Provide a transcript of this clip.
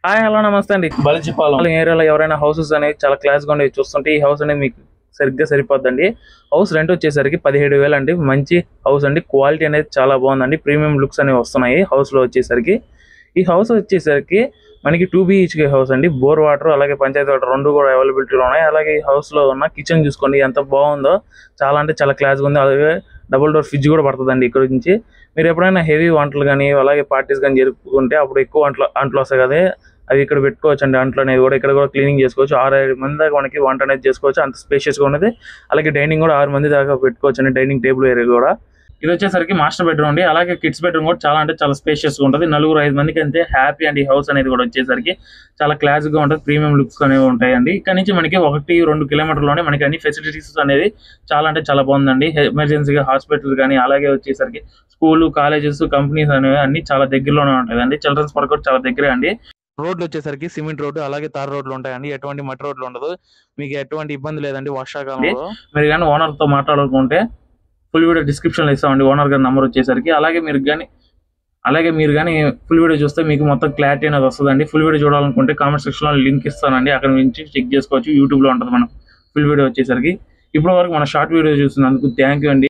Hi hello నమస్తే అండి. బలిజిపాలెం ఏరియాలో ఎవరైనా హౌసెస్ అనేవి చాలా క్లాస్గా ఉండేవి చూస్తుంటే ఈ హౌస్ అనేది మీకు సరిగ్గా సరిపోద్దండి. హౌస్ రెంట్ వచ్చేసరికి 17,000 అండి. మంచి హౌస్ అండి. క్వాలిటీ అనేది చాలా బాగుందండి. ప్రీమియం లుక్స్ అనేవి వస్తున్నాయి హౌస్లో వచ్చేసరికి. ఈ హౌస్ వచ్చేసరికి మనకి 2 BHK హౌస్ అండి. బోర్ వాటర్ అలాగే పంచాయతీ వాటర్ రెండు కూడా అవైలబిలిటీలో ఉన్నాయి. అలాగే ఈ హౌస్లో ఉన్న కిచెన్ చూసుకోండి ఎంత బాగుందో. చాలా అంటే చాలా క్లాస్గా ఉంది. అలాగే డబుల్ డోర్ ఫ్రిడ్జ్ కూడా పడుతుందండి ఇక్కడ నుంచి. మీరు ఎప్పుడైనా హెవీ వంటలు కానీ అలాగే పార్టీస్ కానీ జరుపుకుంటే అప్పుడు ఎక్కువ అంట్లు వస్తాయి కదా, అవి ఇక్కడ పెట్టుకోవచ్చు అండి. అంట్లు అనేది కూడా ఇక్కడ కూడా క్లీనింగ్ చేసుకోవచ్చు. 6-5 మంది దాకా మనకి వంట అనేది చేసుకోవచ్చు. అంత స్పేషియస్గా ఉన్నది. అలాగే డైనింగ్ కూడా 6 మంది దాకా పెట్టుకోవచ్చు అండి. డైనింగ్ టేబుల్ ఏరియా కూడా ఇది వచ్చేసరికి మాస్టర్ బెడ్రూమ్ అండి. అలాగే కిడ్స్ బెడ్రూమ్ కూడా చాలా అంటే చాలా స్పేషియస్గా ఉంటుంది. 4-5 మందికి అంతే హ్యాపీ అండి. ఈ హౌస్ అనేది కూడా వచ్చేసరికి చాలా క్లాస్గా ఉంటుంది. ప్రీమియం లుక్స్ అనేవి ఉంటాయండి. ఇక్కడ నుంచి మనకి 1-2 కిలోమీటర్లోనే మనకి అన్ని ఫెసిలిటీస్ అనేది చాలా అంటే చాలా బాగుందండి. ఎమర్జెన్సీగా హాస్పిటల్ కానీ అలాగే వచ్చేసరికి స్కూల్, కాలేజెస్, కంపెనీస్ అనేవి అన్ని చాలా దగ్గరలోనే ఉంటాయండి. చిల్డ్రన్స్ పార్క్ కూడా చాలా దగ్గరే అండి. రోడ్లు వచ్చేసరికి సిమెంట్ రోడ్డు అలాగే తార్ రోడ్లు ఉంటాయండి. ఎటువంటి మట్టి రోడ్లు ఉండదు. మీకు ఎటువంటి ఇబ్బంది లేదండి వర్షాకాలంలో. మీరు కానీ ఓనర్ తో మాట్లాడుకుంటే ఫుల్ వీడియో డిస్క్రిప్షన్ లో ఇస్తామండి ఓనర్ గారి నంబర్ వచ్చేసరికి. అలాగే మీరు కానీ ఫుల్ వీడియో చూస్తే మీకు మొత్తం క్లారిటీ అనేది వస్తుందండి. ఫుల్ వీడియో చూడాలనుకుంటే కామెంట్ సెక్షన్ లో లింక్ ఇస్తానండి. అక్కడ నుంచి చెక్ చేసుకోవచ్చు. యూట్యూబ్ లో ఉంటుంది మన ఫుల్ వీడియో వచ్చేసరికి. ఇప్పటి వరకు మన షార్ట్ వీడియో చూస్తున్నందుకు థ్యాంక్ యూ అండి.